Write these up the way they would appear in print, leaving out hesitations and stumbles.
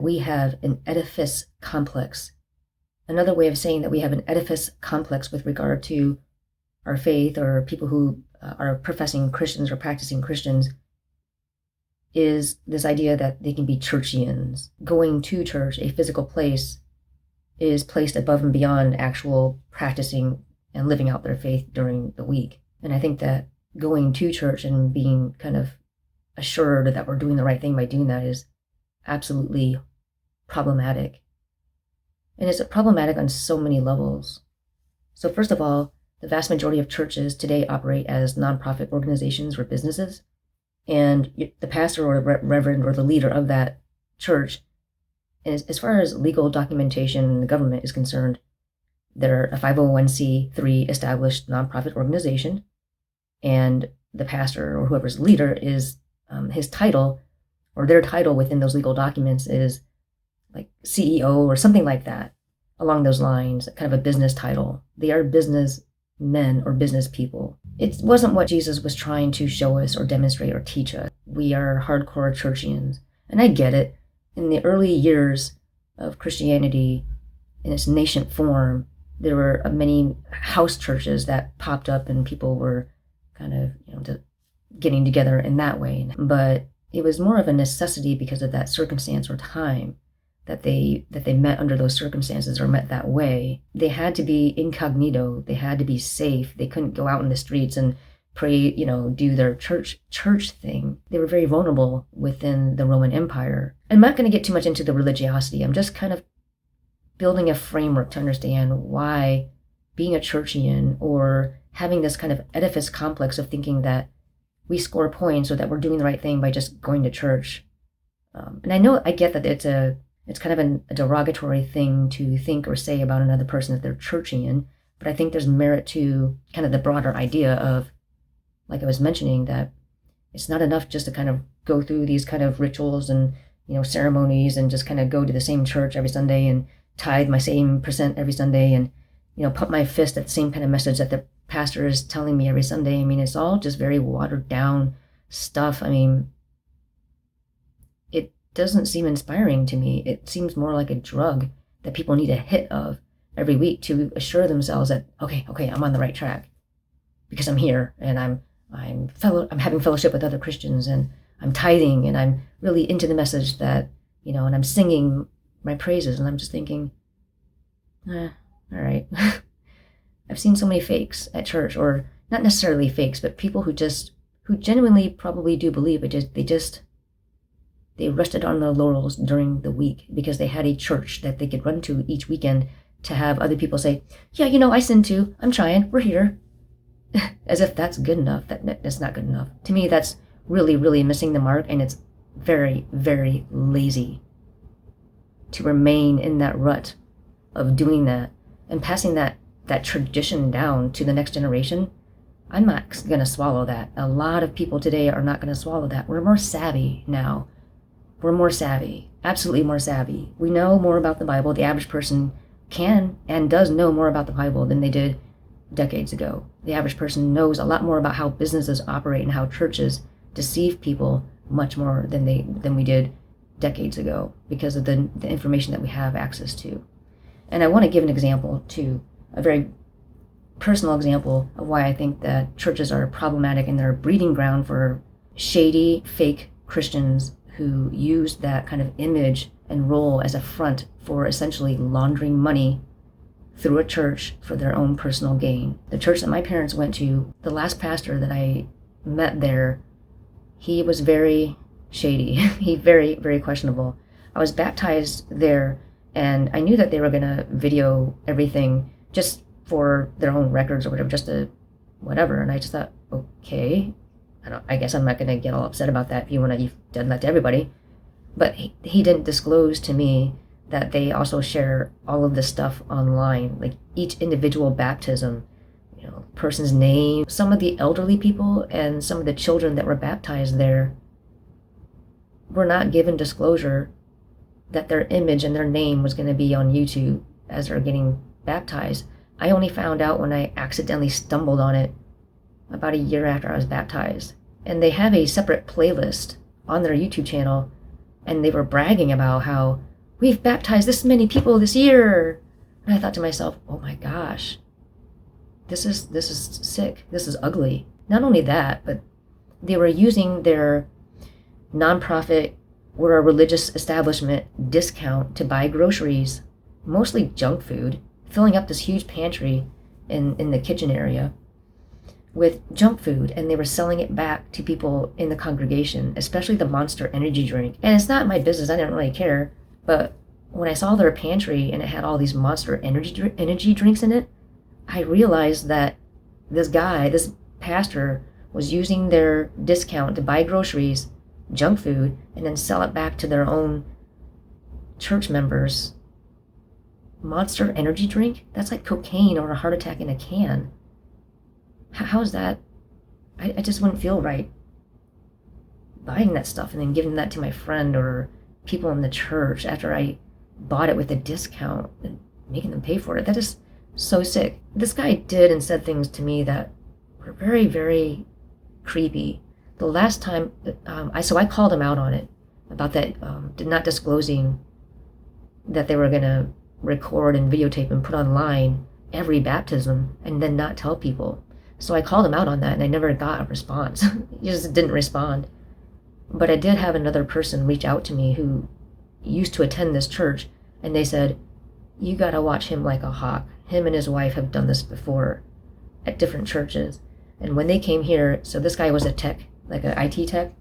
We have an edifice complex. Another way of saying that we have an edifice complex with regard to our faith or people who are professing Christians or practicing Christians is this idea that they can be churchians. Going to church, a physical place, is placed above and beyond actual practicing and living out their faith during the week. And I think that going to church and being kind of assured that we're doing the right thing by doing that is absolutely problematic. And it's problematic on so many levels. So first of all, the vast majority of churches today operate as nonprofit organizations or businesses. And the pastor or the reverend or the leader of that church, as far as legal documentation in the government is concerned, they're a 501c3 established nonprofit organization. And the pastor or whoever's leader is, his title or their title within those legal documents is like CEO or something like that, along those lines, kind of a business title. They are businessmen or business people. It wasn't what Jesus was trying to show us or demonstrate or teach us. We are hardcore churchians. And I get it. In the early years of Christianity, in its nascent form, there were many house churches that popped up and people were kind of, getting together in that way. But it was more of a necessity because of that circumstance or time that they met under those circumstances or met that way. They had to be incognito. They had to be safe. They couldn't go out in the streets and pray, do their church thing. They were very vulnerable within the Roman Empire. I'm not going to get too much into the religiosity. I'm just kind of building a framework to understand why being a churchian or having this kind of edifice complex of thinking that we score points or that we're doing the right thing by just going to church. And I get that it's kind of a derogatory thing to think or say about another person that they're churchian, but I think there's merit to kind of the broader idea of, like I was mentioning, that it's not enough just to kind of go through these kind of rituals and, ceremonies and just kind of go to the same church every Sunday and tithe my same percent every Sunday and, put my fist at the same kind of message that the pastor is telling me every Sunday. I mean, it's all just very watered down stuff. I mean, it doesn't seem inspiring to me. It seems more like a drug that people need a hit of every week to assure themselves that, okay, I'm on the right track because I'm here and I'm having fellowship with other Christians and I'm tithing and I'm really into the message that, and I'm singing my praises, and I'm just thinking, all right. I've seen so many fakes at church, or not necessarily fakes, but people who genuinely probably do believe it. They rested on their laurels during the week because they had a church that they could run to each weekend to have other people say, yeah, I sin too. I'm trying. We're here. As if that's good enough. That's not good enough. To me, that's really, really missing the mark, and it's very, very lazy to remain in that rut of doing that and passing that tradition down to the next generation. I'm not going to swallow that. A lot of people today are not going to swallow that. We're more savvy now. We're more savvy, absolutely more savvy. We know more about the Bible. The average person can and does know more about the Bible than they did decades ago. The average person knows a lot more about how businesses operate and how churches deceive people much more than we did decades ago because of the information that we have access to. And I want to give an example too, a very personal example of why I think that churches are problematic and they're a breeding ground for shady, fake Christians who use that kind of image and role as a front for essentially laundering money through a church for their own personal gain. The church that my parents went to, the last pastor that I met there, he was very shady. He very, very questionable. I was baptized there, and I knew that they were going to video everything just for their own records or whatever, just to whatever. And I just thought, okay, I guess I'm not going to get all upset about that if you've done that to everybody. But he didn't disclose to me that they also share all of this stuff online, like each individual baptism, person's name. Some of the elderly people and some of the children that were baptized there were not given disclosure that their image and their name was going to be on YouTube as they're getting baptized. I only found out when I accidentally stumbled on it about a year after I was baptized. And they have a separate playlist on their YouTube channel, and they were bragging about how we've baptized this many people this year. And I thought to myself, oh my gosh, this is sick. This is ugly. Not only that, but they were using their nonprofit or a religious establishment discount to buy groceries, mostly junk food, filling up this huge pantry in the kitchen area with junk food, and they were selling it back to people in the congregation, especially the Monster energy drink. And it's not my business, I didn't really care, but when I saw their pantry and it had all these Monster energy drinks in it, I realized that this pastor, was using their discount to buy groceries, junk food, and then sell it back to their own church members. Monster energy drink? That's like cocaine or a heart attack in a can. How's that? I just wouldn't feel right buying that stuff and then giving that to my friend or people in the church after I bought it with a discount and making them pay for it. That is so sick. This guy did and said things to me that were very, very creepy. The last time, I called him out on it, about that, not disclosing that they were going to record and videotape and put online every baptism and then not tell people. So I called him out on that, and I never got a response. He just didn't respond. But I did have another person reach out to me who used to attend this church, and they said, you gotta watch him like a hawk. Him and his wife have done this before at different churches. And when they came here, so this guy was a tech, like an IT tech,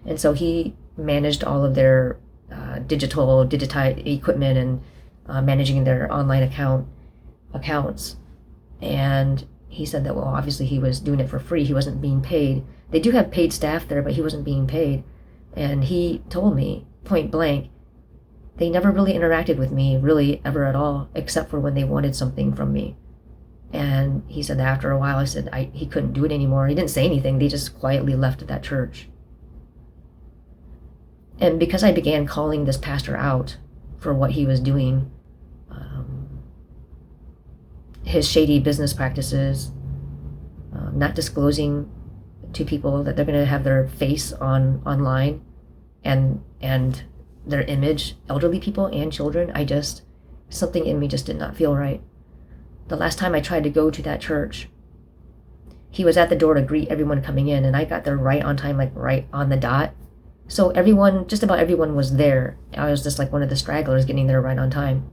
and so he managed all of their digitized equipment and managing their online accounts. And he said that, well, obviously he was doing it for free. He wasn't being paid. They do have paid staff there, but he wasn't being paid. And he told me, point blank, they never really interacted with me, really, ever at all, except for when they wanted something from me. And he said that after a while, he couldn't do it anymore. He didn't say anything. They just quietly left that church. And because I began calling this pastor out for what he was doing, his shady business practices, not disclosing to people that they're going to have their face online and their image, elderly people and children, something in me just did not feel right. The last time I tried to go to that church, he was at the door to greet everyone coming in, and I got there right on time, like right on the dot. So just about everyone was there. I was just like one of the stragglers getting there right on time.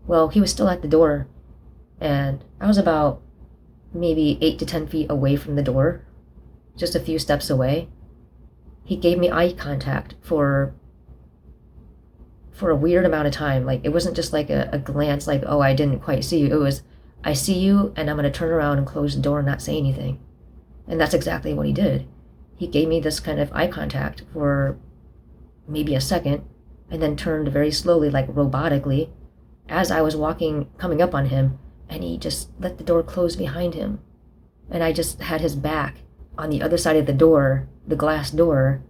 Well, he was still at the door, and I was about maybe 8 to 10 feet away from the door, just a few steps away. He gave me eye contact for a weird amount of time. Like, it wasn't just like a glance, like, oh, I didn't quite see you. It was, I see you, and I'm going to turn around and close the door and not say anything. And that's exactly what he did. He gave me this kind of eye contact for maybe a second, and then turned very slowly, like robotically, as I was coming up on him, and he just let the door close behind him. And I just had his back on the other side of the door, the glass door.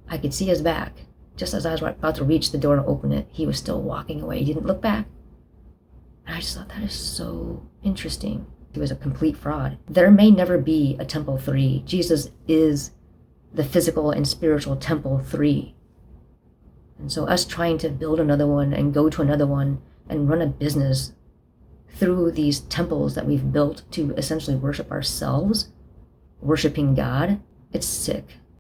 I could see his back. Just as I was about to reach the door to open it, he was still walking away. He didn't look back. And I just thought, that is so interesting. He was a complete fraud. There may never be a Temple 3. Jesus is the physical and spiritual Temple 3. And so us trying to build another one and go to another one and run a business through these temples that we've built to essentially worship ourselves, worshiping God, it's sick.